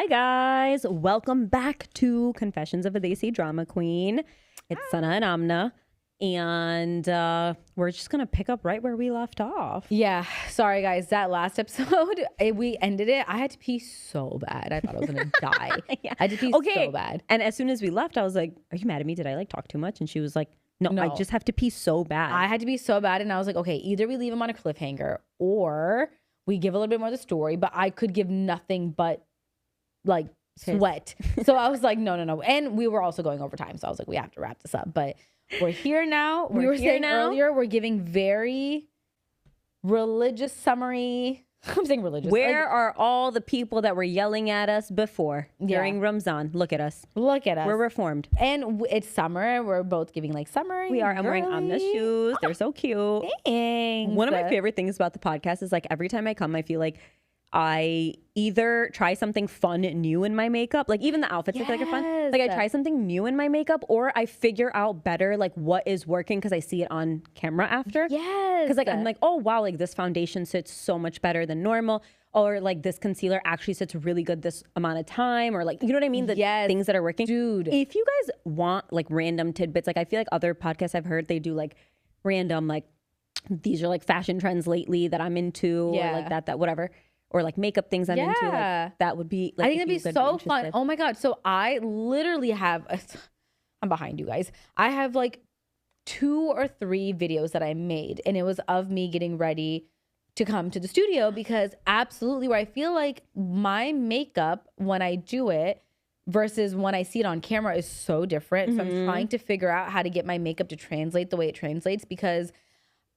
Hi guys, welcome back to Confessions of a Desi Drama Queen. It's Sana and Amna, and we're just gonna pick up right where we left off. Yeah, sorry guys, that last episode, we ended it. I had to pee so bad. I thought I was gonna die. Yeah. I had to pee so bad. And as soon as we left, I was like, "Are you mad at me? Did I like talk too much?" And she was like, "No, I just have to pee so bad." I had to pee so bad, and I was like, okay, either we leave him on a cliffhanger or we give a little bit more of the story. But I could give nothing but like sweat. So I was like, no. And we were also going over time, so I was like, we have to wrap this up. But we're here now. We were saying earlier, we're giving very religious summary. I'm saying religious. Where are all the people that were yelling at us before during Ramzan? Look at us. Look at us. We're reformed. And it's summer. We're both giving like summer. We are. I'm wearing Amna's shoes. They're so cute. Thanks. One of my favorite things about the podcast is like every time I come, I feel like I either try something fun new in my makeup, like even the outfits I feel like are fun. Like I try something new in my makeup, or I figure out better like what is working because I see it on camera after. Yes. Because like I'm like, oh wow, like this foundation sits so much better than normal, or like this concealer actually sits really good this amount of time, or like you know what I mean? The things that are working. Dude. If you guys want like random tidbits, like I feel like other podcasts I've heard they do like random like these are like fashion trends lately that I'm into, or like that whatever. Or like makeup things I'm into, like that would be like, I think it'd be so fun. Oh my God. So I literally have I'm behind you guys. I have like 2 or 3 videos that I made, and it was of me getting ready to come to the studio, because absolutely where I feel like my makeup when I do it versus when I see it on camera is so different. So I'm trying to figure out how to get my makeup to translate the way it translates, because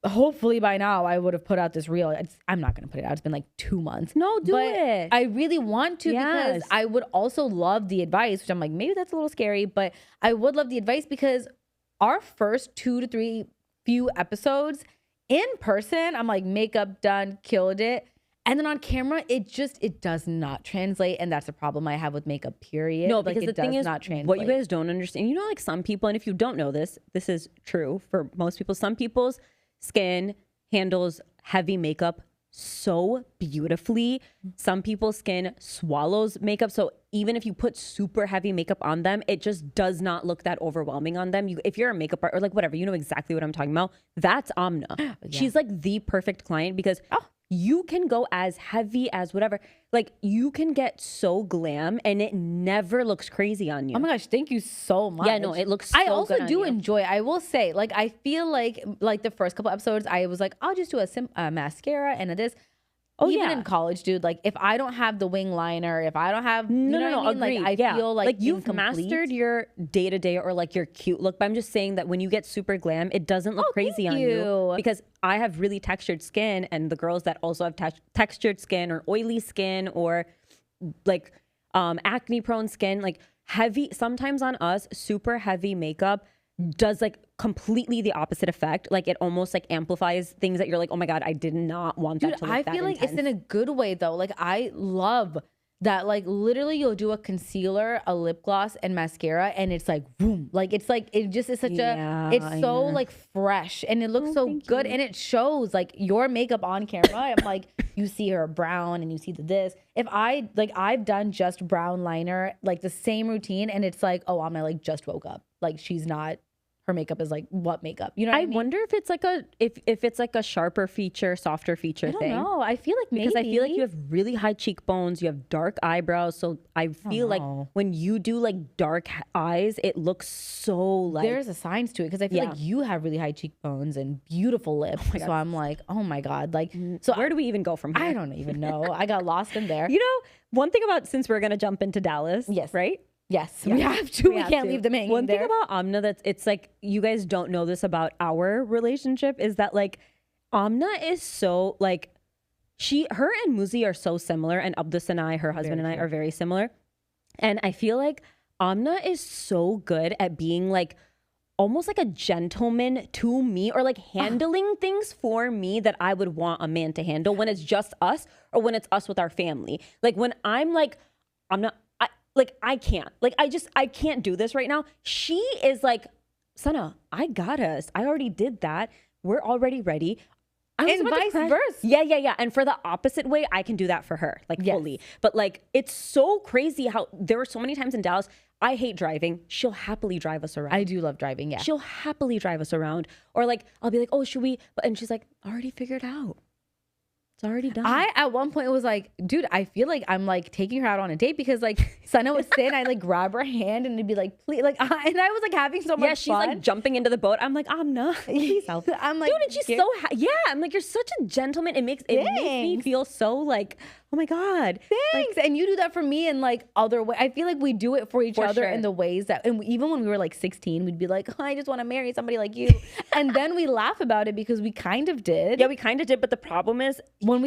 hopefully by now I would have put out this reel. I'm not going to put it out. It's been like 2 months. No, do it. I really want to, because I would also love the advice, which I'm like, maybe that's a little scary, but I would love the advice, because our first 2 to 3 few episodes in person, I'm like, makeup done, killed it. And then on camera, it does not translate. And that's a problem I have with makeup, period. No, because like, the thing is, what you guys don't understand, you know, like some people, and if you don't know this, this is true for most people, some people's skin handles heavy makeup so beautifully. Some people's skin swallows makeup. So even if you put super heavy makeup on them, it just does not look that overwhelming on them. If you're a makeup artist or like whatever, you know exactly what I'm talking about. That's Amna. She's like the perfect client, because you can go as heavy as whatever. Like you can get so glam and it never looks crazy on you. Oh my gosh, thank you so much. Yeah, no, it looks so I also good do on you. enjoy, I will say, like I feel like the first couple episodes, I was like, I'll just do a mascara and a this. Oh, even in college, dude, like if I don't have the wing liner, if I don't have, you know what I mean? Like I feel like you've mastered your day-to-day or like your cute look. But I'm just saying that when you get super glam, it doesn't look crazy on you. Because I have really textured skin, and the girls that also have textured skin or oily skin or like acne prone skin, like heavy, sometimes on us, super heavy makeup does like completely the opposite effect. Like it almost like amplifies things that you're like, oh my God, I did not want that to look that I feel like intense. It's in a good way though. Like I love that, like literally you'll do a concealer, a lip gloss, and mascara, and it's like boom. Like it's like it just is such it's so like fresh, and it looks so good, and it shows like your makeup on camera. I'm like, you see her brown and you see this. If I've done just brown liner, like the same routine, and it's like, oh, I'm like just woke up. Like she's not. Her makeup is like what makeup? You know what I mean? Wonder if it's like if it's like a sharper feature, softer feature thing. I don't know. I feel like maybe. Because I feel like you have really high cheekbones, you have dark eyebrows. So I feel like when you do like dark eyes, it looks so like there's a science to it, because I feel like you have really high cheekbones and beautiful lips. So I'm like, oh my God. Like, so where do we even go from here? I don't even know. I got lost in there. You know, one thing about, since we're gonna jump into Dallas, right? Yes, we have to. We can't leave them hanging. One thing about Amna that's, it's like, you guys don't know this about our relationship, is that like Amna is so like, her and Muzi are so similar, and Abdus and I, her husband and I, are very similar. And I feel like Amna is so good at being like almost like a gentleman to me, or like handling things for me that I would want a man to handle when it's just us, or when it's us with our family. Like when I'm like, I can't. Like, I can't do this right now. She is like, Sana, I got us. I already did that. We're already ready. And vice versa. Yeah. And for the opposite way, I can do that for her, like fully. But like, it's so crazy how there were so many times in Dallas, I hate driving. She'll happily drive us around. I do love driving, yeah. She'll happily drive us around. Or like, I'll be like, oh, should we? And she's like, already figured out. It's already done. I, at one point, was like, dude, I feel like I'm like taking her out on a date because like Sana would sit and I like grab her hand and it'd be like, please, like, and I was like having so much fun. Yeah, she's like jumping into the boat. I'm like, I'm not. Please help. I'm like, dude, and she's so, yeah, I'm like, you're such a gentleman. It makes me feel so like, oh my God. Thanks. Like, and you do that for me in like other way. I feel like we do it for each other in the ways that, and even when we were like 16, we'd be like, oh, I just want to marry somebody like you. And then we laugh about it because we kind of did. Yeah, we kind of did. But the problem is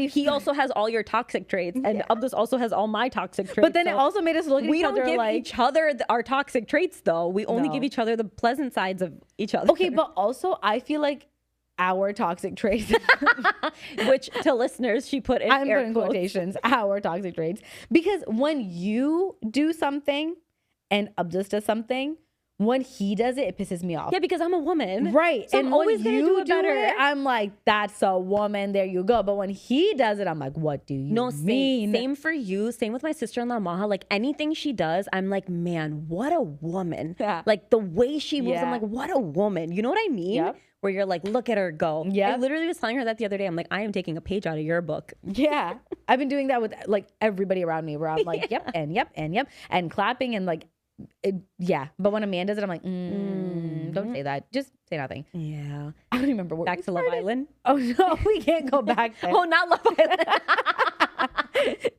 he also has all your toxic traits and Abdus also has all my toxic traits. But then it also made us look at each other like. We don't give each other our toxic traits though. We only give each other the pleasant sides of each other. Okay, but also I feel like our toxic traits, which to listeners she put in I'm putting quotations, our toxic traits, because when you do something and Abdus does something, when he does it, it pisses me off. Yeah, because I'm a woman, right? So and I'm always gonna do it better. I'm like, that's a woman. There you go. But when he does it, I'm like, what do you mean? Same for you. Same with my sister-in-law Maha. Like anything she does, I'm like, man, what a woman. Yeah. Like the way she moves, I'm like, what a woman. You know what I mean? Yep. Where you're like, look at her go. Yeah. I literally was telling her that the other day. I'm like, I am taking a page out of your book. Yeah. I've been doing that with like everybody around me where I'm like, yep, and yep, and yep, and clapping and like, But when a man does it, I'm like, don't say that. Just say nothing. Yeah. I don't remember what back to Love Island. Oh no, we can't go back there. Oh, not Love Island.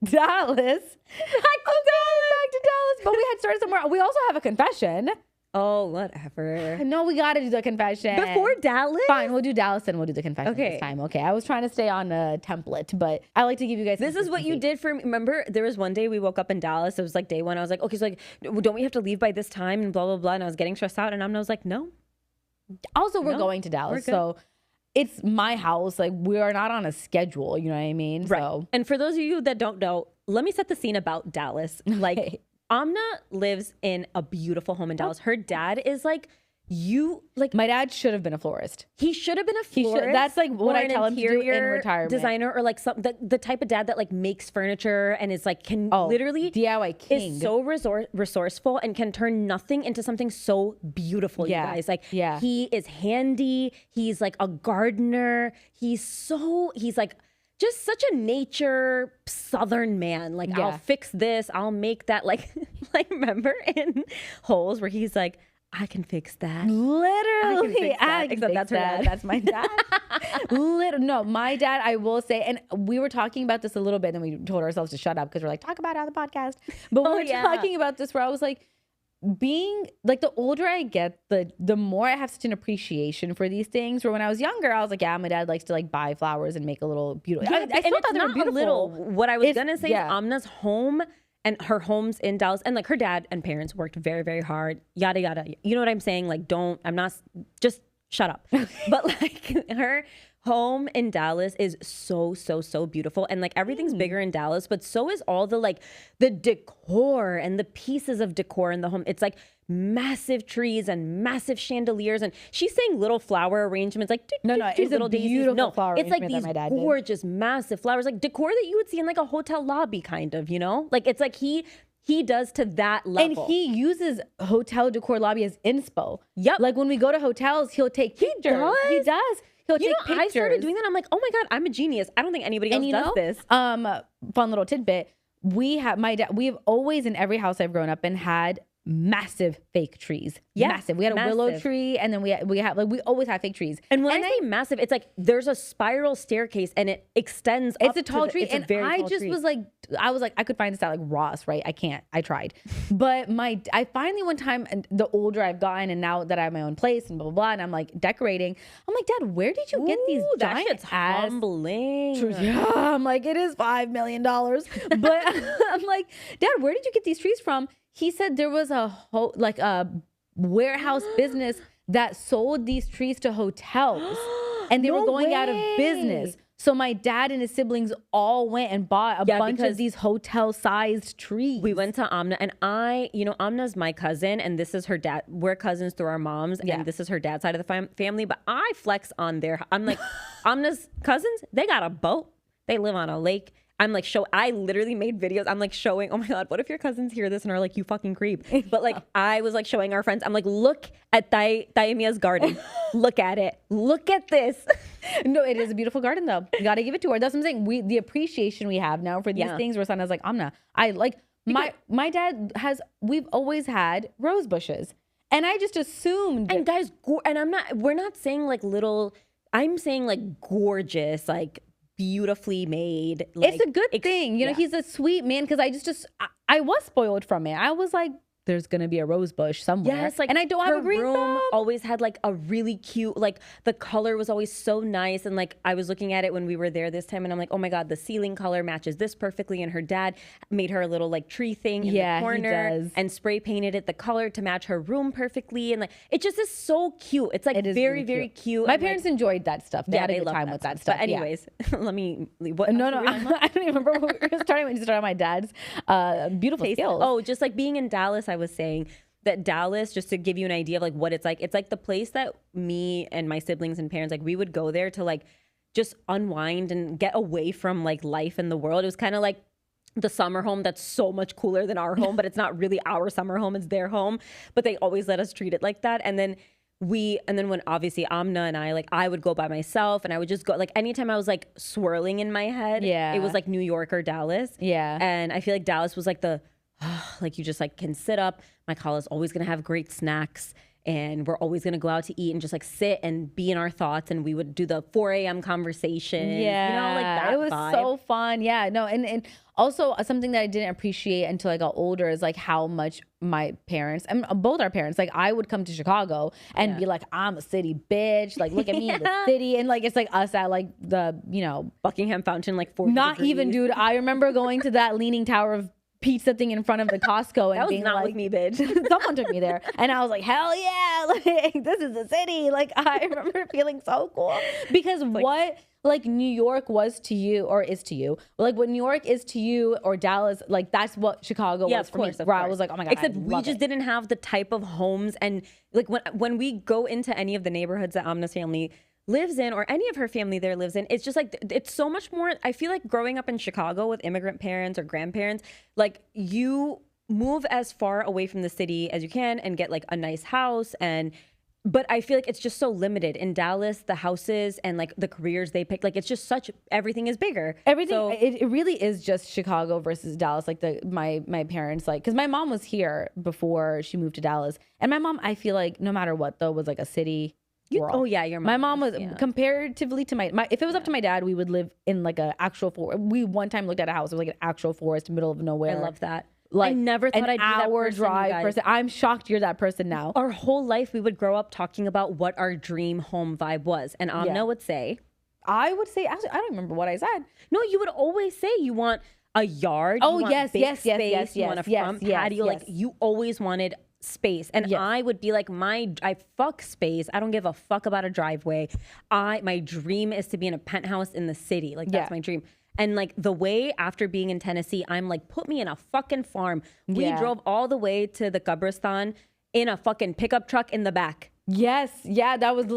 Dallas. Back to Dallas. But we had started somewhere. We also have a confession. Oh, whatever. No, we got to do the confession. Before Dallas? Fine, we'll do Dallas and we'll do the confession this time. Okay, I was trying to stay on a template, but I like to give you guys... This is what you did for me. Remember, there was one day we woke up in Dallas. It was like day one. I was like, okay, so like, don't we have to leave by this time and blah, blah, blah. And I was getting stressed out. And Amna was like, no. Also, we're going to Dallas, so... It's my house. Like, we are not on a schedule. You know what I mean? Right. So. And for those of you that don't know, let me set the scene about Dallas. Like, Amna lives in a beautiful home in Dallas. Her dad is like, my dad should have been a florist. He should have been a florist. That's like what I tell him to do in retirement. Designer, or like the type of dad that like makes furniture and is like literally DIY king. Is so resourceful and can turn nothing into something so beautiful. You guys, like he is handy. He's like a gardener. He's like just such a nature Southern man. Like I'll fix this. I'll make that. Like remember in Holes where he's like, I can fix that. Literally. Except that's her dad. That's my dad. No, my dad, I will say, and we were talking about this a little bit, and we told ourselves to shut up because we're like, talk about it on the podcast. But we were talking about this where I was like, being like, the older I get, the more I have such an appreciation for these things. Where when I was younger, I was like, yeah, my dad likes to like buy flowers and make a little beautiful. Yeah, I still thought they were beautiful. What I was gonna say is Amna's home and her home's in Dallas, and like her dad and parents worked very, very hard, yada, yada. You know what I'm saying? Like, just shut up. But like her home in Dallas is so, so, so beautiful. And like everything's bigger in Dallas, but so is all the like the decor and the pieces of decor in the home. It's like massive trees and massive chandeliers. And she's saying little flower arrangements, like it's little a beautiful flower it's like arrangement these that my dad gorgeous, massive flowers, like decor that you would see in like a hotel lobby, kind of, you know? Like it's like he does to that level. And he uses hotel decor lobby as inspo. Yep. Like when we go to hotels, he'll take pictures. He does. He'll take pictures. I started doing that. I'm like, oh my God, I'm a genius. I don't think anybody else does this. Fun little tidbit. We've always in every house I've grown up in had massive fake trees. Massive. We had a willow tree, and then we have like, we always have fake trees. And when I say massive, it's like there's a spiral staircase and it extends up. It's a tall tree. And I just was like, I could find this at like Ross, right? I can't. I tried. But I finally one time, and the older I've gotten, and now that I have my own place and blah, blah, blah, and I'm like decorating, I'm like, Dad, where did you get these giant shit's humbling. Yeah, I'm like, it is $5 million. But I'm like, Dad, where did you get these trees from? He said there was a warehouse business that sold these trees to hotels, and they were going out of business. So my dad and his siblings all went and bought a bunch of these hotel-sized trees. We went to Amna, and Amna's my cousin, and this is her dad. We're cousins through our moms, and this is her dad's side of the family. But I flex on I'm like, Amna's cousins, they got a boat. They live on a lake. I'm like, I literally made videos. I'm like showing, oh my God, what if your cousins hear this and are like, you fucking creep. But like, I was like showing our friends, I'm like, look at Daimia's garden. Look at it. Look at this. No, it is a beautiful garden though. You got to give it to her. That's what I'm saying. The appreciation we have now for these things where Sana's like, Amna, my dad we've always had rose bushes. And I just assumed. And guys, we're not saying like little, I'm saying like gorgeous, like beautifully made. Like, it's a good thing. You know, he's a sweet man because I was spoiled from it. I was like, there's gonna be a rose bush somewhere. Yes, like, and I don't have a green room thumb. Always had like a really cute, like the color was always so nice. And like I was looking at it when we were there this time, and I'm like, oh my God, the ceiling color matches this perfectly. And her dad made her a little like tree thing in the corner and spray painted it the color to match her room perfectly. And like it just is so cute. It's like very, very cute. My parents enjoyed that stuff. They had a good time with that stuff. But anyways, let me. I don't even remember what we were starting when you started on my dad's beautiful skills. Oh, just like being in Dallas, I was saying that Dallas, just to give you an idea of like what it's like the place that me and my siblings and parents, like we would go there to like just unwind and get away from like life in the world. It was kind of like the summer home that's so much cooler than our home, but it's not really our summer home, it's their home. But they always let us treat it like that. And then when obviously Amna and I would go by myself, and I would just go, like anytime I was like swirling in my head, it was like New York or Dallas. Yeah. And I feel like Dallas was like like you just like can sit up. My Kala's always gonna have great snacks, and we're always gonna go out to eat and just like sit and be in our thoughts, and we would do the 4 a.m. conversation. Yeah, you know, like that. It was vibe. so fun. Yeah, no, and also something that I didn't appreciate until I got older is like how much my parents, and both our parents, like I would come to Chicago and be like, I'm a city bitch. Like, look at me in the city, and like it's like us at like the Buckingham Fountain, like 40 Not degrees. even, dude. I remember going to that Leaning Tower of Pizza thing in front of the Costco and that was being not like, with me, bitch. Someone took me there, and I was like, hell yeah, like this is the city. Like I remember feeling so cool because what like New York was to you or is to you, like what New York is to you or Dallas, like that's what Chicago was for me. Where I was like, oh my God, except we just didn't have the type of homes, and like when we go into any of the neighborhoods that Amna's family lives in, or any of her family there lives in, it's just like it's so much more. I feel like growing up in Chicago with immigrant parents or grandparents, like you move as far away from the city as you can and get like a nice house, but I feel like it's just so limited in Dallas. The houses and like the careers they pick, like it's just everything is bigger. Everything so, it really is just Chicago versus Dallas. Like my parents, like, because my mom was here before she moved to Dallas, and my mom, I feel like no matter what though, was like a city. Oh yeah, your mom. My mom was comparatively to my if it was up to my dad, we would live in like a actual forest. We one time looked at a house. It was like an actual forest, middle of nowhere. I love that. Like I never thought I'd be that hour person, drive person. I'm shocked you're that person now. Our whole life, we would grow up talking about what our dream home vibe was, and Amna would say, I would say, actually, I don't remember what I said. No, you would always say you want a yard. Oh, you want yes, big yes, space, yes, you want a front patio. Like you always wanted space, and I would be like, I fuck space. I don't give a fuck about a driveway. My dream is to be in a penthouse in the city. Like that's my dream. And like the way after being in Tennessee, I'm like, put me in a fucking farm. We drove all the way to the Qabristan in a fucking pickup truck in the back. Yes, yeah, that was.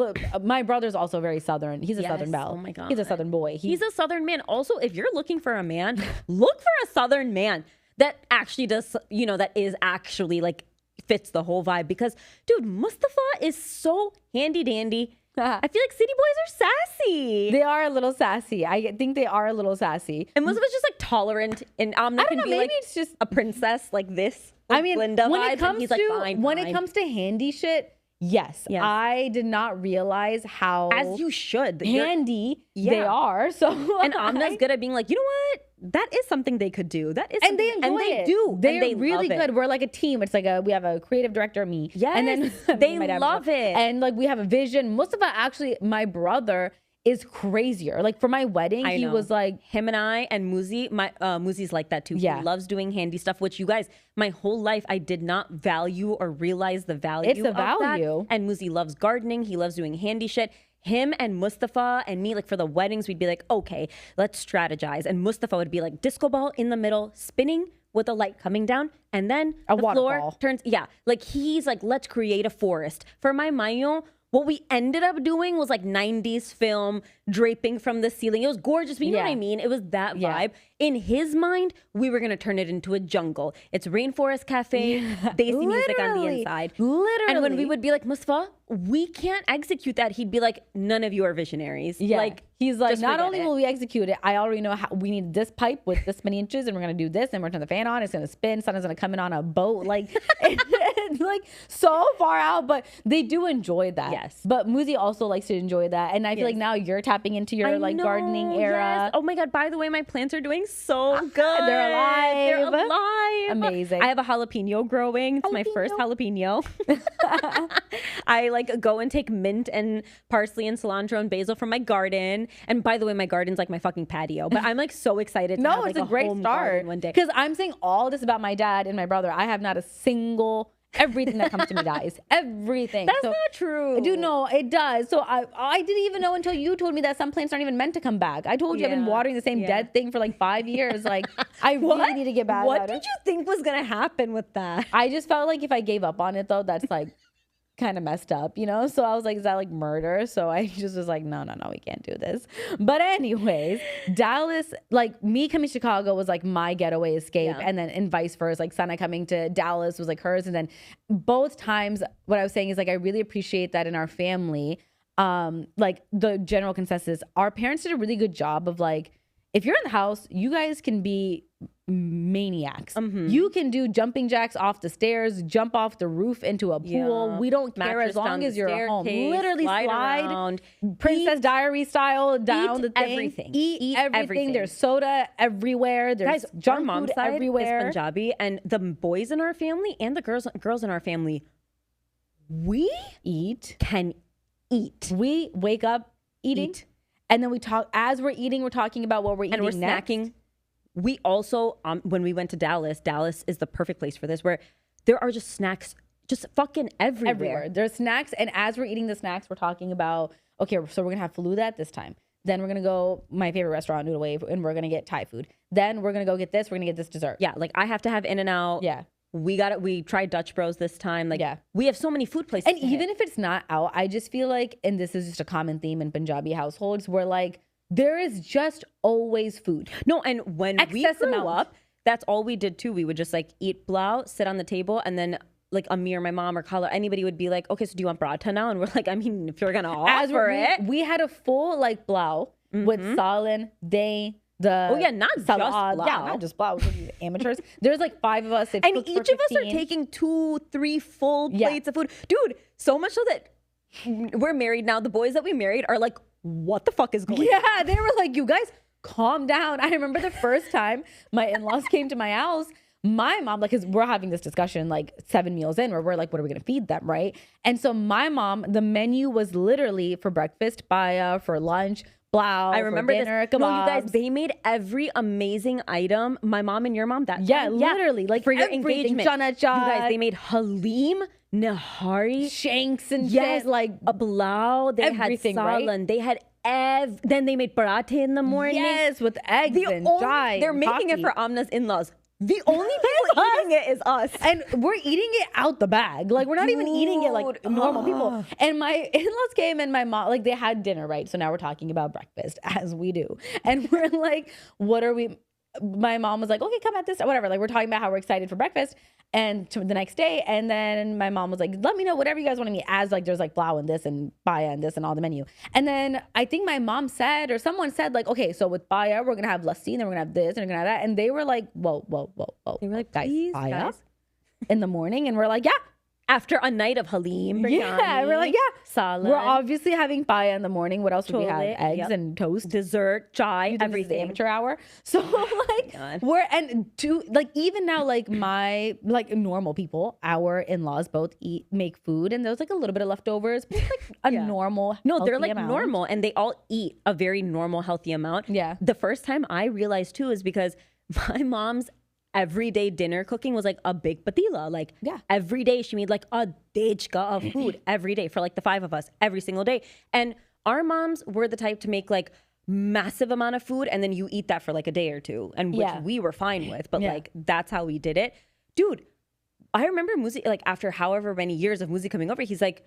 My brother's also very Southern. He's a Southern belle. Oh my God, he's a Southern boy. He's a Southern man. Also, if you're looking for a man, look for a Southern man that actually does, that is actually like fits the whole vibe. Because, dude, Mustafa is so handy dandy. I feel like city boys are sassy. They are a little sassy. I think they are a little sassy. And Mustafa's just like tolerant, and Amna can be maybe like it's just a princess like this. I mean, Glinda when vibes, it comes he's to like, fine. It comes to handy shit, yes, I did not realize how as you should handy they are. So and Amna's good at being like, you know what? That is something they could do. That is, and they enjoy it. Do. They're really good. We're like a team. It's like we have a creative director, me. Yes, and then they love it. And like we have a vision. Mustafa, actually, my brother is crazier. Like for my wedding, he was like him and I and Muzi. Muzi's like that too. Yeah. He loves doing handy stuff. Which you guys, my whole life, I did not value or realize the value. It's the value. That. And Muzi loves gardening. He loves doing handy shit. him and Mustafa and me, like for the weddings, we'd be like, okay, let's strategize. And Mustafa would be like disco ball in the middle, spinning with a light coming down. And then A the floor waterfall. turns, like he's like, let's create a forest. For my mayo, what we ended up doing was like 90s film draping from the ceiling. It was gorgeous, but you know what I mean? It was that vibe. In his mind, we were going to turn it into a jungle. It's Rainforest Cafe, Desi music on the inside. Literally. And when we would be like, Mustafa, we can't execute that, he'd be like, none of you are visionaries. Yeah. Like, he's like, just not forget only it. will we execute it, I already know how we need this pipe with this many inches, and we're gonna do this, and we're gonna turn the fan on. It's gonna spin. Someone's gonna come in on a boat. Like, it's like so far out, but they do enjoy that. Yes. But Muzi also likes to enjoy that, and I feel like now you're tapping into your I like know, gardening era. yes. Oh my God, by the way, my plants are doing so good. They're alive. They're alive. Amazing. I have a jalapeno growing. It's my first jalapeno. I like go and take mint and parsley and cilantro and basil from my garden. And by the way, my garden's like my fucking patio. But I'm like so excited to have, No, like, it's a great home start garden one day. because I'm saying all this about my dad and my brother. I have not a single. Everything that comes to me dies. Everything. That's not true. Dude, no, it does. So I didn't even know until you told me that some plants aren't even meant to come back. I told you I've been Yeah. watering the same dead thing for like 5 years. Like, I really need to get back What at did it. you think was gonna happen with that? I just felt like if I gave up on it though, that's like kind of messed up, you know? So I was like, is that like murder? So I just was like, no, we can't do this. But anyways, Dallas, like me coming to Chicago was like my getaway escape. Yeah. And then and vice versa, like Sana coming to Dallas was like hers. And then both times what I was saying is like, I really appreciate that in our family. Like the general consensus, our parents did a really good job of like, if you're in the house, you guys can be maniacs. You can do jumping jacks off the stairs, jump off the roof into a pool. Yeah. We don't care Mattress as long down as the you're home. staircase, Literally slide around, Princess Diary style down eat the thing. everything. Eat everything. everything. There's soda everywhere. There's Guys, our junk mom's food side everywhere. is Punjabi, and the boys in our family and the girls in our family, we Eat. can eat. We wake up eating. Eat. And then we talk, as we're eating, we're talking about what we're eating And we're next. snacking. We also, when we went to Dallas is the perfect place for this, where there are just snacks just fucking everywhere. There's snacks, and as we're eating the snacks, we're talking about, okay, so we're gonna have Faluda at this time. Then we're gonna go my favorite restaurant, Noodle Wave, and we're gonna get Thai food. Then we're gonna go get this. We're gonna get this dessert. Yeah, like I have to have In-N-Out. Yeah. We got it. We tried Dutch Bros this time. Like, Yeah. we have so many food places. And even if it's not out, I just feel like, and this is just a common theme in Punjabi households, where like there is just always food. no, and when we Excess grew amount. up, that's all we did too. We would just like eat blau, sit on the table, and then like Amir, my mom, or Kala, anybody would be like, okay, so do you want paratha now? And we're like, I mean, if you're gonna offer it. We had a full like blau with salin, dahi, the Oh, yeah, not just salad. blau. Yeah, not just blau. Amateurs. There's like 5 of us. They've And cooked for each of us are 15. taking 2-3 full Yeah. plates of food. Dude, so much so that we're married now. The boys that we married are like, what the fuck is going on? Yeah, they were like, you guys calm down. I remember the first time my in-laws came to my house, my mom, like, because we're having this discussion like 7 meals in where we're like, what are we going to feed them, right? And so my mom, the menu was literally for breakfast, baya, for lunch, blau, I remember for dinner, this. No, you guys, kebabs. they made every amazing item. My mom and your mom, that Yeah, time. literally, like for your everything. engagement. Chana You chaat. guys, they made halim, nahari, Shanks and yes, shit, like a blau. They everything, had right? salan. They had then they made paratha in the morning. yes, with eggs and chai. They're and making it coffee. for Amna's in-laws. The only people eating it is us. And we're eating it out the bag. Like, we're not even eating it like Dude, normal people. And my in-laws came and my mom, like, they had dinner, right? So now we're talking about breakfast, as we do. And we're like, what are we? My mom was like, okay, come at this, whatever. Like, we're talking about how we're excited for breakfast and to the next day. And then my mom was like, let me know whatever you guys want to eat, as like there's like blau and this and baya and this and all the menu. And then I think my mom said, or someone said, like, okay, so with baya, we're going to have lassi, and then we're going to have this, and we're going to have that. And they were like, whoa. They were like, guys, please, baya guys. in the morning. And we're like, yeah. After a night of halim, Yeah, we're like, yeah. salan, We're obviously having paya in the morning. What else would we have? Chole, Eggs yep. and toast. dessert, chai, You think this is the everything. amateur hour. So like God. we're and to like even now like my like normal people, our in-laws both make food, and there's like a little bit of leftovers, but it's like a Yeah. normal. No, they're healthy like amount. normal, and they all eat a very normal, healthy amount. Yeah. The first time I realized too is because my mom's everyday dinner cooking was like a big patila. Like Yeah. every day she made like a dechka of food every day for like the 5 of us every single day. And our moms were the type to make like massive amount of food and then you eat that for like a day or two, and which we were fine with, but like that's how we did it. Dude, I remember Muzi, like after however many years of Muzi coming over, he's like,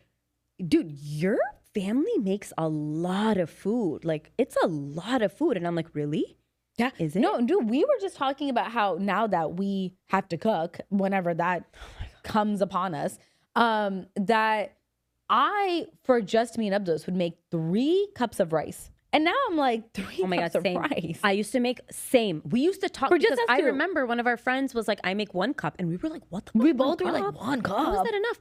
dude, your family makes a lot of food. Like it's a lot of food. And I'm like, really? Yeah. Is it? No, dude, we were just talking about how now that we have to cook whenever that comes upon us, that I, for just me and Abdus, would make 3 cups of rice. And now I'm like, 3 cups of rice. I used to make same. We used to talk, because I remember one of our friends was like, I make 1 cup. And we were like, what the fuck? We both were like, 1 cup? How is that enough?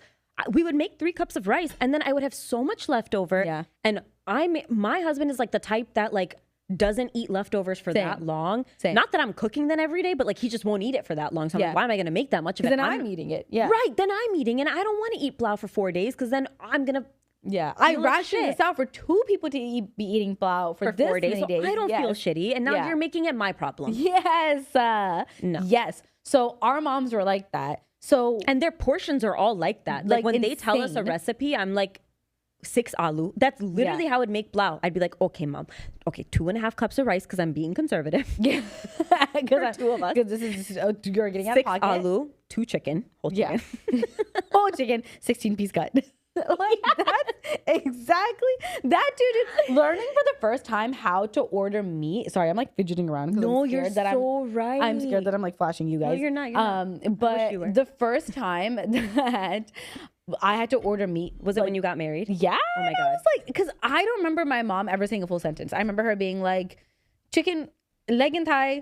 We would make 3 cups of rice and then I would have so much leftover. Yeah. And my husband is like the type that like doesn't eat leftovers for that long. Not that I'm cooking them every day, but like he just won't eat it for that long. So I'm like, why am I going to make that much of it? Then I'm eating it. Yeah. Right. Then I'm eating, and I don't want to eat plow for 4 days because then I'm going to. Yeah. I rationed this out for 2 people to be eating plow for 4 days. So I don't feel shitty. And now you're making it my problem. Yes. No. Yes. So our moms were like that. So, and their portions are all like that. Like when they tell us a recipe, I'm like, 6 aloo. That's literally how I would make plow. I'd be like, okay, mom, 2.5 cups of rice because I'm being conservative. Yeah, because 2 of us. Because this is you're getting out of 6 pocket. aloo, 2 chicken, whole chicken. Whole chicken, 16-piece cut. Like that's exactly that, dude. Learning for the first time how to order meat. Sorry, I'm like fidgeting around. No, you're so right. I'm scared that I'm like flashing you guys. No, you're not. You're not. But the first time that I had to order meat. Was it when you got married? Yeah. Oh my God. I was like, because I don't remember my mom ever saying a full sentence. I remember her being like, chicken, leg and thigh,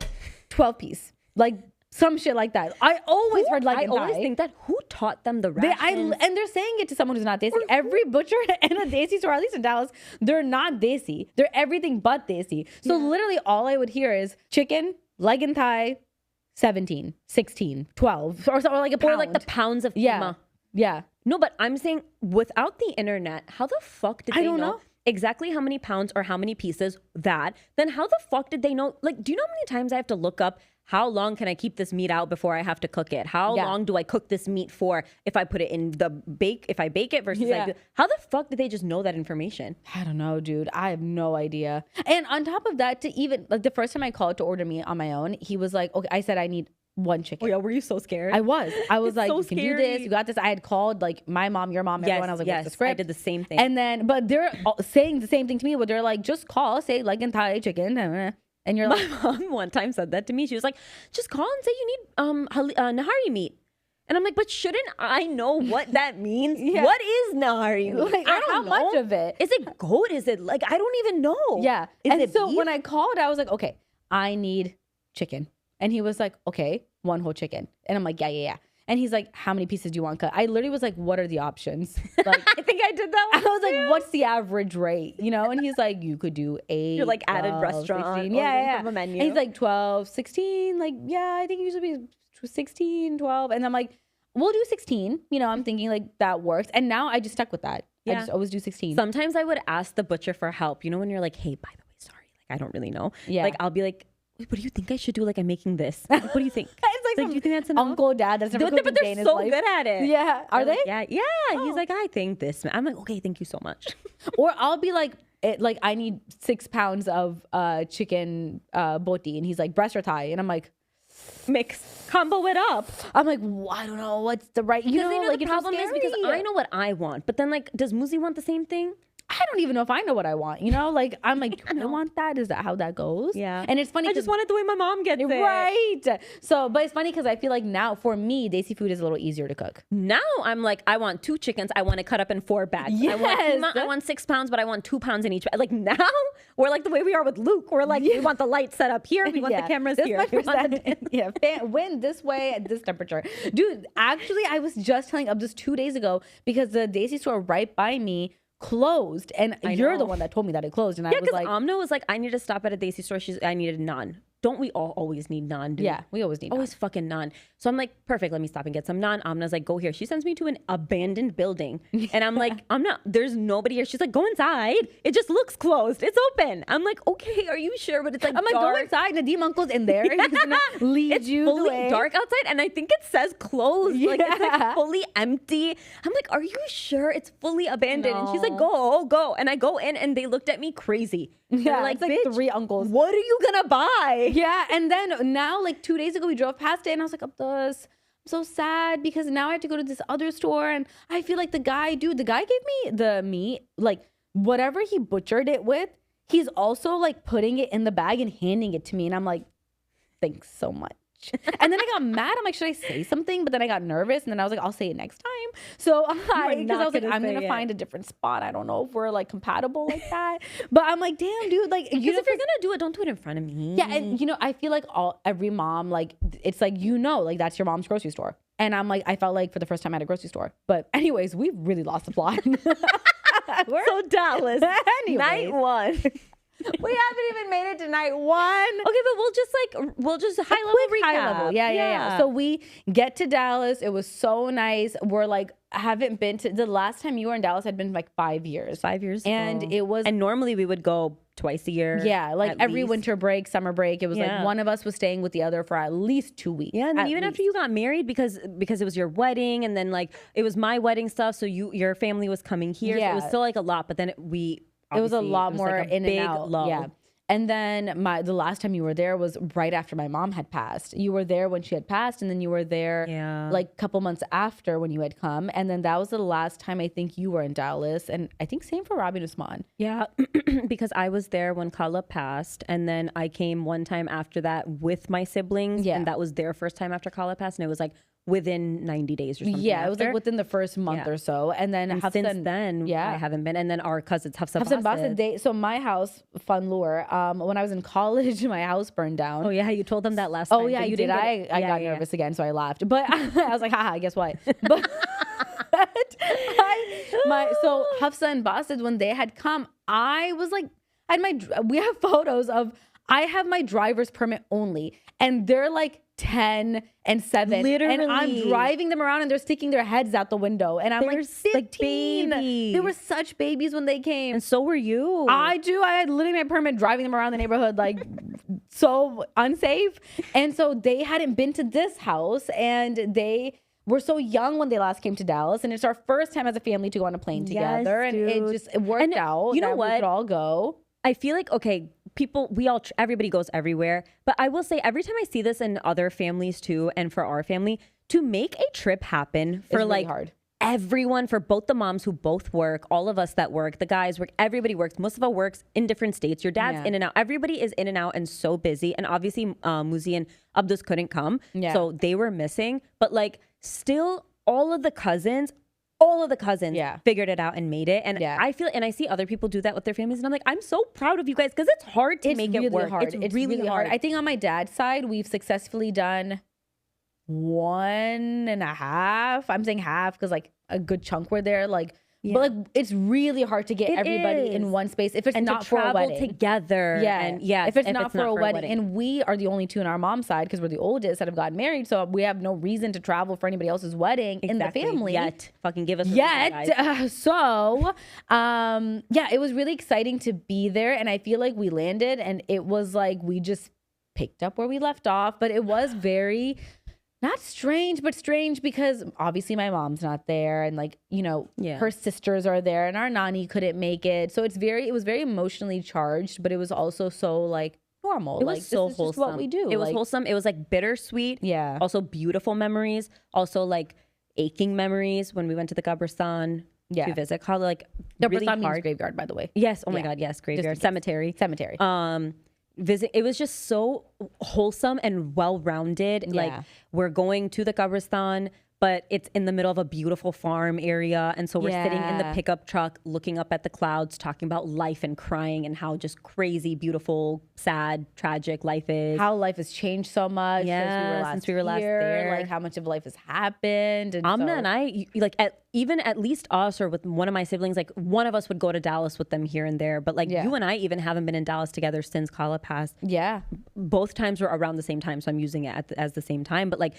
12-piece. Like some shit like that. I always heard leg and thigh. I always think that. Who taught them the rations? And they're saying it to someone who's not Desi. Every butcher in a Desi store, at least in Dallas, they're not Desi. They're everything but Desi. So literally all I would hear is chicken, leg and thigh, 17, 16, 12, or like a pound. Or like the pounds of kima. Yeah. No, but I'm saying without the internet, how the fuck did they know exactly how many pounds or how many pieces that? Then how the fuck did they know? Like, do you know how many times I have to look up how long can I keep this meat out before I have to cook it? How long do I cook this meat for if I put it in the if I bake it versus how the fuck did they just know that information? I don't know, dude. I have no idea. And on top of that, to even like the first time I called to order meat on my own, he was like, okay, I said I need 1 chicken. Oh yeah, were you so scared? I was like, so you can do this, you got this. I had called like my mom, your mom, everyone. I was like, what's the script? I did the same thing. And then, but they're saying the same thing to me, but they're like, just call, say leg and thigh chicken. And you're like, my mom one time said that to me. She was like, just call and say you need nahari meat. And I'm like, but shouldn't I know what that means? What is nahari meat? Like, I don't know. How much of it? Is it goat? Is it like, I don't even know. Yeah. Is it so beef? when I called, I was like, okay, I need chicken. And he was like, okay, 1 whole chicken. And I'm like, yeah. And he's like, how many pieces do you want cut? I literally was like, what are the options? Like, I think I did that one. I was like, what's the average rate? You know? And he's like, you could do 8. You're like 12, added restaurant. 16. Yeah. From a menu. And he's like 12, 16. Like, yeah, I think it usually be 16, 12. And I'm like, we'll do 16. You know, I'm thinking like that works. And now I just stuck with that. I just always do 16. Sometimes I would ask the butcher for help. You know, when you're like, hey, by the way, sorry. Like, I don't really know. Yeah. Like, I'll be like, wait, what do you think I should do? Like, I'm making this. Like, what do you think? It's like do you think that's enough? Uncle, dad, that's never cooked but a day in they're his so life. good at it. Yeah. Are they? Like, yeah. Oh. He's like, I think this. I'm like, okay, thank you so much. Or I'll be like, I need 6 pounds of chicken boti. And he's like, breast or thigh. And I'm like, mix, combo it up. I'm like, well, I don't know what's the right, you know, like the problem is because I know what I want. But then like, does Muzi want the same thing? I don't even know if I know what I want, you know? Like, I'm like, I want that. Is that how that goes? Yeah. And it's funny. I just want it the way my mom gets it. Right. So, but it's funny because I feel like now for me, Desi food is a little easier to cook. Now I'm like, I want 2 chickens. I want to cut up in 4 bags. Yes. I want 6 pounds, but I want 2 pounds in each bag. Like now we're like the way we are with Luke. We're like, we want the light set up here. We want the cameras this here. Wind this way at this temperature. Dude, actually, I was just telling Abdus 2 days ago because the Desi store right by me closed, and you're the one that told me that it closed, and I was like, Amna was like, I need to stop at a Desi store. I needed naan. don't we all always need naan, dude? Yeah, we always need Always fucking naan. So I'm like, perfect, let me stop and get some naan. Amna's like, go here. She sends me to an abandoned building. And I'm like, there's nobody here. She's like, go inside. It just looks closed. It's open. I'm like, okay, are you sure? But it's like, I'm like, dark. go inside. Nadeem uncle's in there. He's gonna lead It's you fully the way. dark outside, and I think it says closed. Like it's Yeah. like fully empty. I'm like, are you sure it's fully abandoned? And she's like, No. go. And I go in, and they looked at me crazy. Yeah, They're like, it's like bitch, 3 uncles. what are you gonna buy? Yeah, and then now, like 2 days ago, we drove past it, and I was like, Abdus, I'm so sad because now I have to go to this other store, and I feel like the guy gave me the meat, like whatever he butchered it with, he's also like putting it in the bag and handing it to me, and I'm like, thanks so much. And then I got mad. I'm like, should I say something? But then I got nervous, and then I was like, I'll say it next time. So because I was like, I'm gonna find a different spot. I don't know if we're like compatible like that. But I'm like, damn, dude, like, Because if you're gonna do it, don't do it in front of me. yeah, and I feel like every mom, like, it's like, like that's your mom's grocery store. And I'm like, I felt like for the first time at a grocery store. But anyways, we've really lost the plot. So Dallas, Anyways. night 1. We haven't even made it to night 1. Okay, but we'll just high level recap. High level. Yeah. So we get to Dallas. It was so nice. We're like, haven't been to, the last time you were in Dallas had been like 5 years. 5 years And ago. it was, and normally we would go twice a year. yeah, like at every least. winter break, summer break. It was like Yeah. one of us was staying with the other for at least 2 weeks. Yeah, and then at even after least. you got married, because it was your wedding, and then like it was my wedding stuff, so your family was coming here. So it was Yeah. still like a lot, but then it was a lot more like a in big and out. lull. Yeah. And then the last time you were there was right after my mom had passed. You were there when she had passed, and then you were there like a couple months after when you had come. And then that was the last time I think you were in Dallas. And I think same for Robbie and Usman. Yeah, because I was there when Kala passed, and then I came one time after that with my siblings, Yeah. and that was their first time after Kala passed, and it was like within 90 days or something. Yeah, it was like after. within the first month Yeah. or so. And then And Hafsa, since then, yeah. I haven't been. And then our cousins, Hafsa Hafsa and Bassett. Bassett, so my house, fun lure, when I was in college, my house burned down. Oh yeah, you told them that last time. Oh yeah, but you didn't did. get it. I Yeah, got yeah. nervous again, so I laughed. But I was like, haha, guess what? But so Hafsa and Bassett, when they had come, I was like, we have photos of, I have my driver's permit only, and they're like 10 and 7. Literally. And I'm driving them around, and they're sticking their heads out the window. And I'm They're like 15. like babies. They were such babies when they came. And so were you. I had literally my permit driving them around the neighborhood, like so unsafe. And so they hadn't been to this house, and they were so young when they last came to Dallas. And it's our first time as a family to go on a plane together. And it worked And out. you know that what? We could all go. I feel like, okay, everybody goes everywhere. But I will say, every time I see this in other families too, and for our family, to make a trip happen for really like hard. Everyone, for both the moms who both work, all of us that work, the guys work, everybody works. Most of us works in different states. Your dad's in and out. Everybody is in and out and so busy. And obviously, Muzi and Abdus couldn't come. Yeah. So they were missing. But like, still, all of the cousins figured it out and made it. And I feel, and I see other people do that with their families, and I'm like, I'm so proud of you guys, because it's hard to make it work. It's really hard. I think on my dad's side, we've successfully done 1.5. I'm saying half because like a good chunk were there. Like, but like it's really hard to get everybody in one space if it's and not to for a travel wedding together. Yeah, and if it's not for a wedding. And we are the only two on our mom's side because we're the oldest that have gotten married, so we have no reason to travel for anybody else's wedding in the family yet. Fucking give us so it was really exciting to be there, and I feel like we landed, and it was like we just picked up where we left off, but it was very not strange, but strange because obviously my mom's not there, and like, her sisters are there, and our nanny couldn't make it. So it was very emotionally charged, but it was also so like normal. It was like, so this is wholesome. just what we do. It was wholesome. It was like bittersweet. Yeah. Also beautiful memories. Also like aching memories when we went to the Qabristan to visit. Like the really Qabristan means hard. graveyard, by the way. Yes. Oh my God. Yes. Graveyard. Cemetery. It was just so wholesome and well-rounded. Like, we're going to the Qabristan, but it's in the middle of a beautiful farm area. And so we're sitting in the pickup truck, looking up at the clouds, talking about life and crying and how just crazy, beautiful, sad, tragic life is. How life has changed so much since we were last there. Like how much of life has happened. And Amna and I, like even at least us or with one of my siblings, like one of us would go to Dallas with them here and there. But like you and I even haven't been in Dallas together since Kala passed. Yeah. Both times were around the same time. So I'm using it as the same time. But like,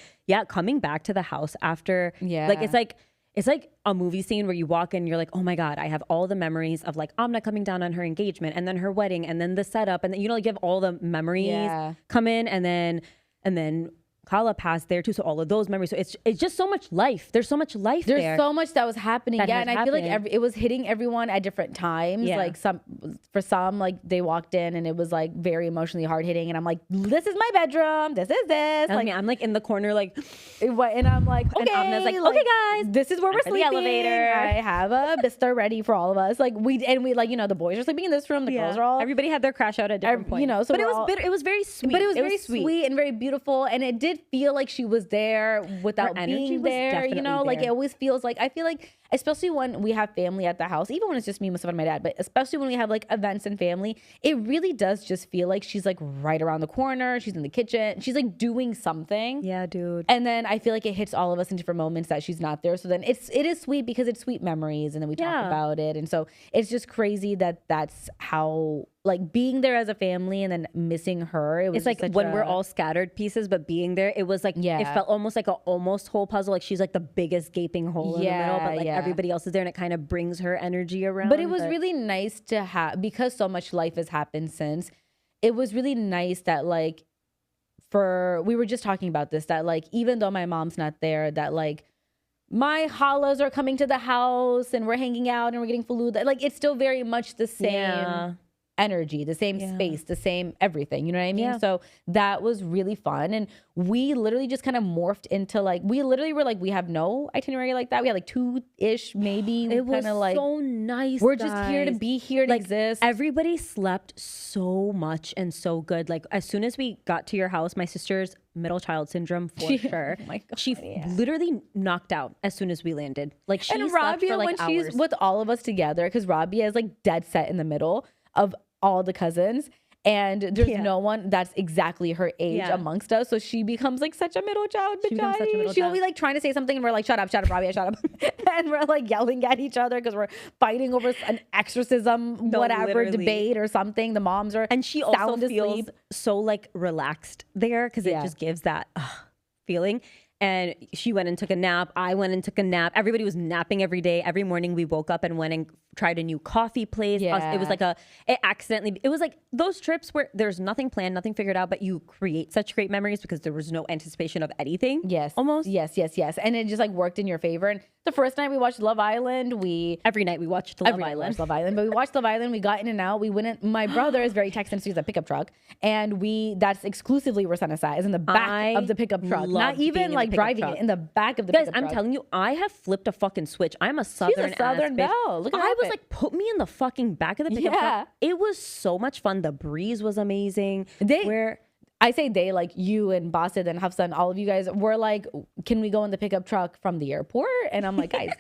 coming back to the house after, like, it's like a movie scene where you walk in, you're like, oh my God, I have all the memories of like Amna coming down on her engagement and then her wedding and then the setup. And then, you know, like you have all the memories come in and then Kala passed there too, so all of those memories. So it's just so much life. There's so much life there. There's so much that was happening. And I feel like it was hitting everyone at different times. Yeah. Like for some, like they walked in and it was like very emotionally hard hitting. And I'm like, this is my bedroom. This is this. Like I'm like in the corner, like, and I'm like, okay, and Amna's like, okay, guys, this is where we're sleeping. The elevator. I have a bister ready for all of us. Like we like, you know, the boys are sleeping in this room. The girls are all. Everybody had their crash out at different points. You know, so but it was very sweet. But it was very sweet and very beautiful. And it did feel like she was there without being there, you know, like it always feels like, I feel like, especially when we have family at the house, even when it's just me, Mustafa, and my dad, but especially when we have like events and family, it really does just feel like she's like right around the corner. She's in the kitchen. She's like doing something. Yeah, dude. And then I feel like it hits all of us in different moments that she's not there. So then it is sweet because it's sweet memories. And then we talk about it. And so it's just crazy that that's how, like, being there as a family and then missing her. It was like when we're all scattered pieces, but being there, it was like, it felt almost like a almost whole puzzle. Like she's like the biggest gaping hole in the middle, but like everybody else is there and it kind of brings her energy around. But it was really nice to have, because so much life has happened since, it was really nice that like, we were just talking about this, that like, even though my mom's not there, that like, my halas are coming to the house and we're hanging out and we're getting food. Like, it's still very much the same energy, the same space, the same everything, you know what I mean? Yeah. So that was really fun. And we literally just kind of morphed into like, we literally were like, we have no itinerary like that. We had like 2-ish maybe. It was like, so nice. We're just here to be here to like, exist. Everybody slept so much and so good. Like as soon as we got to your house, my sister's middle child syndrome for sure. Oh my God, she literally knocked out as soon as we landed. Like she slept Rabia, for like when hours. She's with all of us together, because Rabia is like dead set in the middle of all the cousins, and there's no one that's exactly her age amongst us, so she becomes like such a middle child. She'll be like trying to say something and we're like, shut up Rabia, shut up. And we're like yelling at each other because we're fighting over an exorcism debate or something. The moms are, and she also feels so like relaxed there because it just gives that feeling. And she went and took a nap. I went and took a nap. Everybody was napping every day. Every morning we woke up and went and tried a new coffee place. It was like it was like those trips where there's nothing planned, nothing figured out, but you create such great memories because there was no anticipation of anything. Yes. Almost. Yes. And it just like worked in your favor. And the first night we watched Love Island, every night we watched Love Island. But we watched Love Island. We got in and out. We went in. My brother is very tech sensitive. He's a pickup truck. And that's exclusively Rosanna size in the back of the pickup truck. Not even like driving it, in the back of the pickup truck. I'm telling you, I have flipped a fucking switch. I'm a Southern She's a Southern belle. Look at I was like, put me in the fucking back of the pickup truck. It was so much fun. The breeze was amazing. I say they, like you and Basid and Hafsa and all of you guys were like, can we go in the pickup truck from the airport? And I'm like, guys,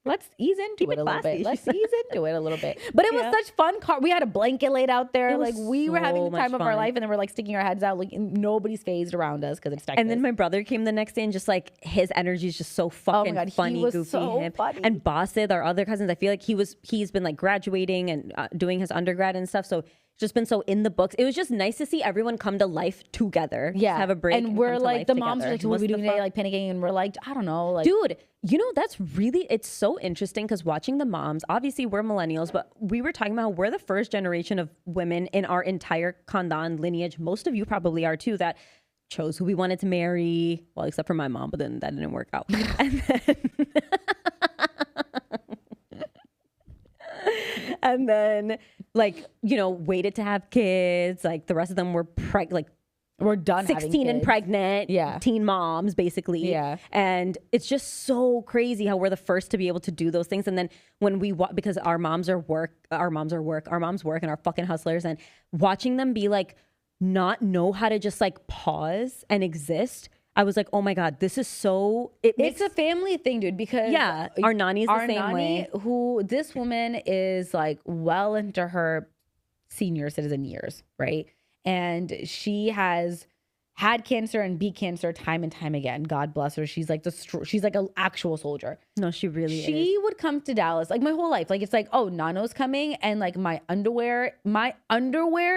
let's ease into it a little bit. Let's ease into it a little bit. But it was such fun. We had a blanket laid out there. Like we were having the time of our life, and then we're like sticking our heads out. Like nobody's phased around us because it's Texas. And then my brother came the next day, and just like his energy is just so fucking funny, goofy. So funny. And Basid, our other cousins, I feel like he's been like graduating and doing his undergrad and stuff. So just been so in the books. It was just nice to see everyone come to life together. Yeah, have a break. And we're like, the moms are like, what are we doing today? Like panicking, and we're like, I don't know, like, dude. You know, it's so interesting because watching the moms, obviously we're millennials, but we were talking about we're the first generation of women in our entire Khandan lineage. Most of you probably are too, that chose who we wanted to marry. Well, except for my mom, but then that didn't work out. And then like, you know, waited to have kids. Like the rest of them were we're done 16 and pregnant, teen moms, basically. Yeah. And it's just so crazy how we're the first to be able to do those things. And then when because our moms work and are fucking hustlers, and watching them be like, not know how to just like pause and exist. I was like, oh my God, this is so, It's a family thing, dude, because our nanny's the same nanny, way. who this woman is like well into her senior citizen years, right? And she has had cancer and beat cancer time and time again. God bless her. She's like she's like an actual soldier. No, she really is. She would come to Dallas like my whole life. Like it's like, oh, Nano's coming, and like my underwear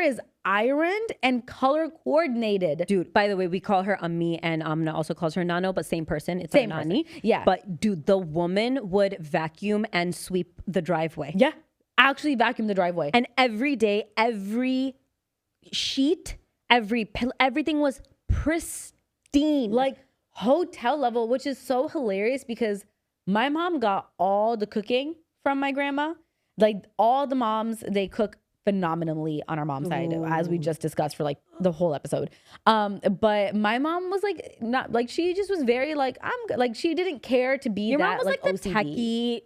is ironed and color coordinated. Dude, by the way, we call her Ami, and Amna also calls her Nano, but same person. It's Same our nanny. person. Yeah. But dude, the woman would vacuum and sweep the driveway. Yeah. Actually vacuum the driveway. And every day, every sheet, everything was pristine. Like hotel level, which is so hilarious because my mom got all the cooking from my grandma. Like all the moms, they cook phenomenally on our mom's side, as we just discussed for like the whole episode. But my mom was like, not like, she just was very like, I'm good. Like she didn't care to be Your that mom was like the OCD. techie,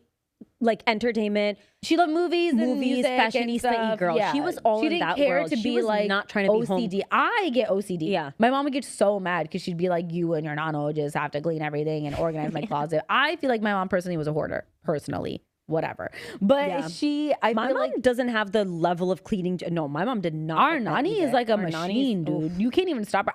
like entertainment. She loved movies, and music, fashionista girl. Yeah. She was all she in didn't that care world. to She be was like not trying to be OCD. home. I get OCD. Yeah. My mom would get so mad because she'd be like, you and your nano just have to clean everything and organize my closet. I feel like my mom personally was a hoarder. Personally, whatever. But Yeah. my My mom doesn't have the level of cleaning. No, my mom did not. Our like that nanny either. is like a Our machine, nanny's- dude. You can't even stop her.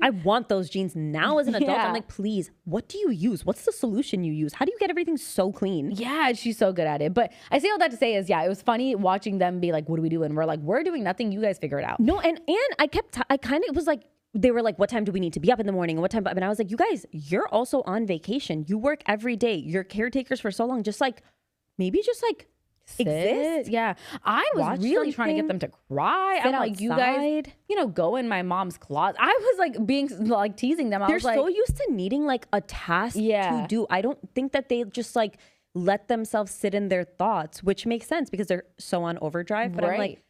I want those jeans now as an adult. Yeah. I'm like, please, what do you use? What's the solution you use? How do you get everything so clean? Yeah, she's so good at it. But I say all that to say is, it was funny watching them be like, what do we do? And we're like, we're doing nothing. You guys figure it out. No, and I kind of was like, they were like, what time do we need to be up in the morning? And what time? And I was like, you guys, you're also on vacation. You work every day. You're caretakers for so long. Just like, maybe just like exist. Yeah. I was Watch really trying to get something. them to cry. Sit I'm like, you guys, outside. go in my mom's closet. I was like being like teasing them. I They're was like, so used to needing like a task Yeah. to do. I don't think that they just like let themselves sit in their thoughts, which makes sense because they're so on overdrive. But I'm like,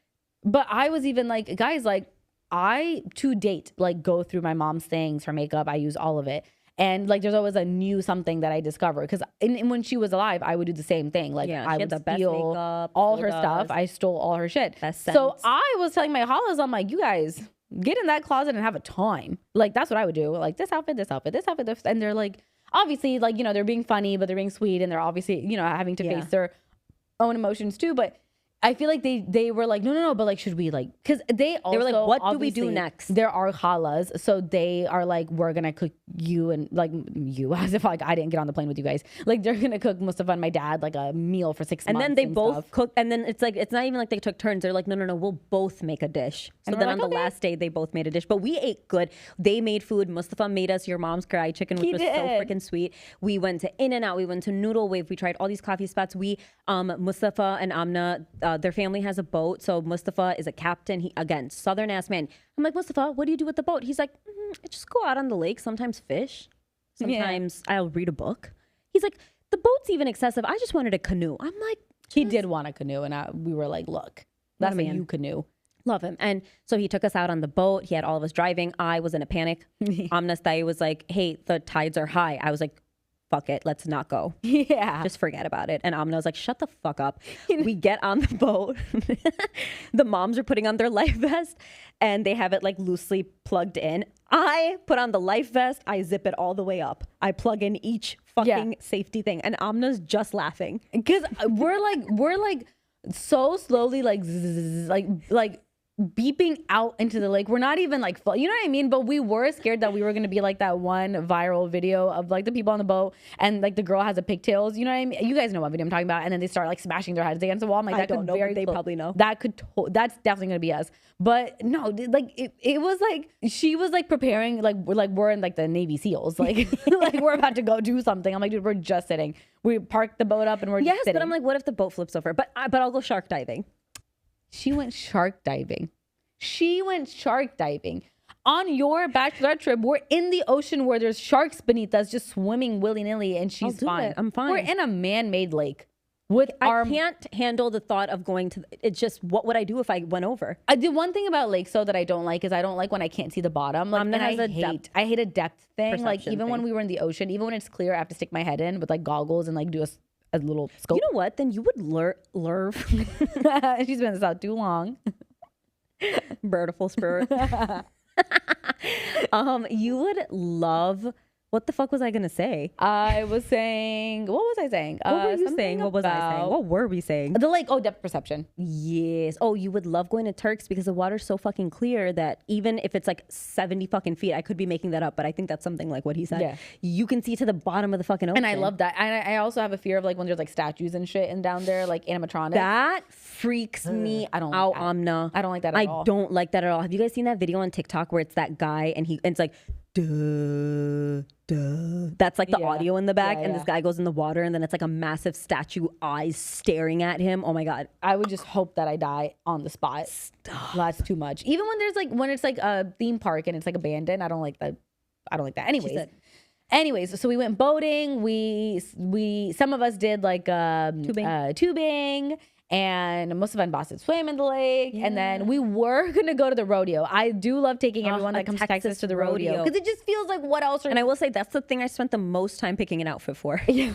but I was even like, guys, like I to date, like go through my mom's things, her makeup. I use all of it. And like, there's always a new something that I discover. Because when she was alive, I would do the same thing. Like, Yeah, I she had would the best steal makeup, all still her stuff. does. I stole all her shit. Best So scents. I was telling my hollows, I'm like, you guys get in that closet and have a time. Like, that's what I would do. Like, this outfit, this outfit, this outfit. This. And they're like, obviously, like, they're being funny, but they're being sweet. And they're obviously, having to face their own emotions too. But I feel like they were like, no, but like, should we like, because they also were like, what do we do obviously, next? There are halas, so they are like, we're gonna cook you and like you, as if like I didn't get on the plane with you guys. Like they're gonna cook Mustafa and my dad like a meal for 6 months. and then they both stuff. cook, and then it's like, it's not even like they took turns. They're like, no, we'll both make a dish. So And then we're on like, the okay. last day, they both made a dish, but we ate good. They made food. Mustafa made us your mom's curry chicken, which He was so did. freaking sweet. We went to In-N-Out. We went to Noodle Wave. We tried all these coffee spots. Mustafa and Amna, their family has a boat. So Mustafa is a captain. He, again, Southern ass man. I'm like, Mustafa, what do you do with the boat? He's like, I just go out on the lake, sometimes fish. Sometimes I'll read a book. He's like, the boat's even excessive. I just wanted a canoe. I'm like, He did want a canoe, and we were like, look, that's a man. you canoe. love him. And so he took us out on the boat. He had all of us driving. I was in a panic. Amna's Thai was like, hey, the tides are high. I was like, fuck it, let's not go. Yeah. Just forget about it. And Amna was like, shut the fuck up. We get on the boat. The moms are putting on their life vest and they have it like loosely plugged in. I put on the life vest. I zip it all the way up. I plug in each fucking safety thing. And Amna's just laughing. Because we're like so slowly like zzz, like beeping out into the lake. We're not even like, you know what I mean? But we were scared that we were going to be like that one viral video of like the people on the boat and like the girl has a pigtails. You know what I mean? You guys know what video I'm talking about. And then they start like smashing their heads against the wall. I'm like, that could very they probably know. That could, that's definitely going to be us. But no, like it was like, she was like preparing, like we're in like the Navy SEALs. Like, like we're about to go do something. I'm like, dude, we're just sitting. We parked the boat up and we're just sitting. But I'm like, what if the boat flips over? But I'll go shark diving. She went shark diving. On your bachelorette trip, we're in the ocean where there's sharks beneath us just swimming willy-nilly and she's fine. I'm fine. We're in a man-made lake with I can't handle the thought of going to, it's just, what would I do if I went over? The one thing about lakes though that I don't like is I don't like when I can't see the bottom. Like, and I hate a depth thing. Like even when we were in the ocean, even when it's clear, I have to stick my head in with like goggles and like do a little scope. You know what? Then you would lurve. She's been this out too long. Birdiful spirit. You would love. What the fuck was I gonna say? I was saying, what was I saying? What were you saying? What was I saying? What were we saying? The lake. Oh, depth perception. Yes. Oh, you would love going to Turks because the water's so fucking clear that even if it's like 70 fucking feet, I could be making that up, but I think that's something like what he said. Yeah. You can see to the bottom of the fucking ocean. And I love that. And I also have a fear of like when there's like statues and shit and down there, like animatronics. That freaks me I don't like out, that. Amna. I don't like that at all. I don't like that at all. Have you guys seen that video on TikTok where it's that guy and it's like, duh, duh. That's like the audio in the back, and this guy goes in the water, and then it's like a massive statue, eyes staring at him. Oh my god! I would just hope that I die on the spot. Stop. That's too much. Even when it's like a theme park and it's like abandoned, I don't like that. I don't like that. Anyways, so we went boating. We some of us did like tubing. And most of us Boston swam in the lake. Yeah. And then we were going to go to the rodeo. I do love taking everyone that comes to Texas to the rodeo. Because it just feels like what else? And I will say that's the thing I spent the most time picking an outfit for. Yeah.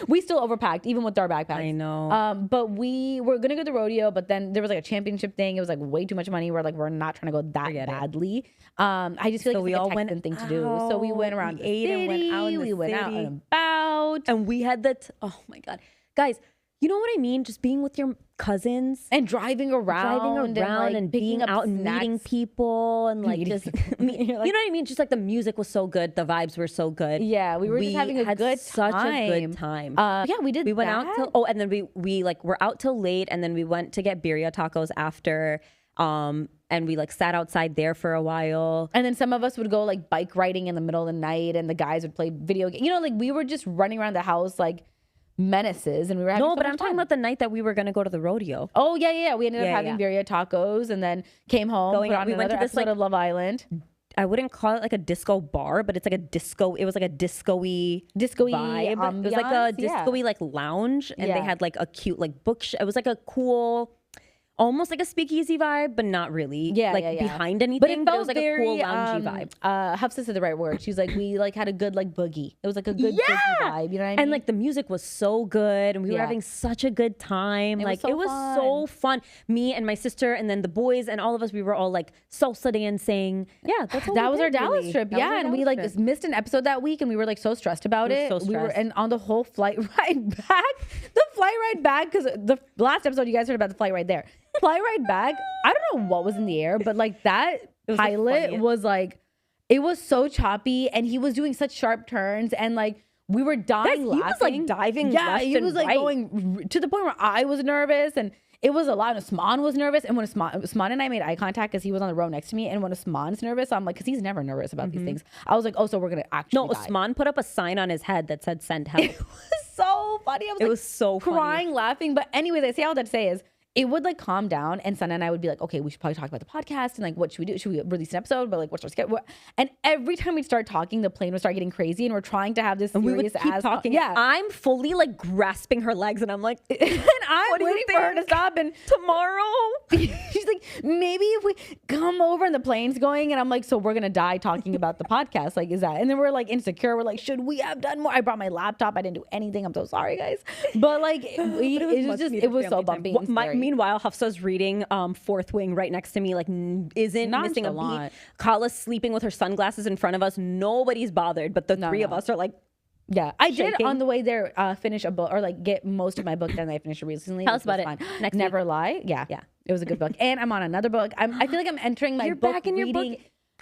We still overpacked, even with our backpacks. I know. But we were going to go to the rodeo, but then there was like a championship thing. It was like way too much money. We're not trying to go that badly. I just feel like it's like a Texan thing to do. So we went around the city. And went out in the we went out city. and about. And we had oh my God. Guys, you know what I mean? Just being with your cousins and driving around and being out and meeting people and like just, you know what I mean? Just like the music was so good, the vibes were so good. Yeah, we were just having a good such a good time. Yeah, we did. We went out till and then we like were out till late, and then we went to get birria tacos after. And we like sat outside there for a while. And then some of us would go like bike riding in the middle of the night, and the guys would play video games. You know, like we were just running around the house like menaces, and we were having so but much I'm talking about the night that we were gonna go to the rodeo. Oh yeah. We ended up having birria tacos, and then came home. We went to this episode of Love Island. I wouldn't call it like a disco bar, but it's like a disco. It was like a disco-y vibe. Ambiance, it was like a disco-y like lounge, and they had like a cute like book. It was like a cool, almost like a speakeasy vibe, but not really. Behind anything. But it was like a cool loungy vibe. Huff said the right word. She's like, we like had a good like boogie. It was like a good boogie vibe. You know what I mean? And like the music was so good, and we were having such a good time. It was so fun. Me and my sister, and then the boys, and all of us, we were all like salsa dancing. Yeah, that was our Dallas trip. Yeah, and we like missed an episode that week, and we were like so stressed about it. We were, and on the whole flight ride back, because the last episode you guys heard about the flight ride there. Fly ride back, I don't know what was in the air, but like that pilot was like, it was so choppy, and he was doing such sharp turns, and like we were dying laughing. He was like diving left he was like right. going to the point where I was nervous, and it was a lot. Usman was nervous, and when Usman and I made eye contact because he was on the row next to me, and when Usman's nervous, I'm like, because he's never nervous about these things. I was like, oh, so we're gonna actually die. Usman put up a sign on his head that said "Send help." It was so funny. It was so crying, laughing. But anyways, I say all that to say is, it would like calm down, and Sana and I would be like, okay, we should probably talk about the podcast and like what should we do? Should we release an episode? But like, what's our schedule? And every time we'd start talking, the plane would start getting crazy, and we're trying to have this serious, and we would keep talking. Yeah, I'm fully like grasping her legs, and I'm like, and I'm waiting for her to stop. And tomorrow, she's like, maybe if we come over and the plane's going, and I'm like, so we're gonna die talking about the podcast. Like, is that? And then we're like insecure. We're like, should we have done more? I brought my laptop. I didn't do anything. I'm so sorry, guys. But like, it was so bumpy. Meanwhile, Hafsa's reading Fourth Wing right next to me, like isn't missing a beat. Kala's sleeping with her sunglasses in front of us. Nobody's bothered, but the three of us are like, I did on the way there finish a book, or like get most of my book done. I finished it recently. Tell us about it. Next Never week. Lie. Yeah, it was a good book, and I'm on another book. I feel like I'm entering my book reading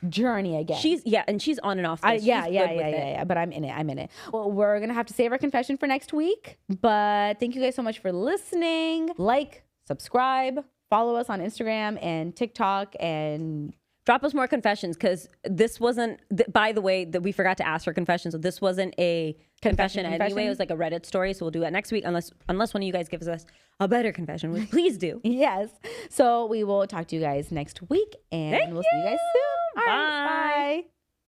journey again. She's on and off. But I'm in it. Well, we're gonna have to save our confession for next week, but thank you guys so much for listening. Like, subscribe, follow us on Instagram and TikTok, and drop us more confessions, because this wasn't, by the way, that we forgot to ask for confessions. So this wasn't a confession anyway. It was like a Reddit story. So we'll do it next week, unless one of you guys gives us a better confession, which please do. Yes. So we will talk to you guys next week, and we'll see you guys soon. All right, bye.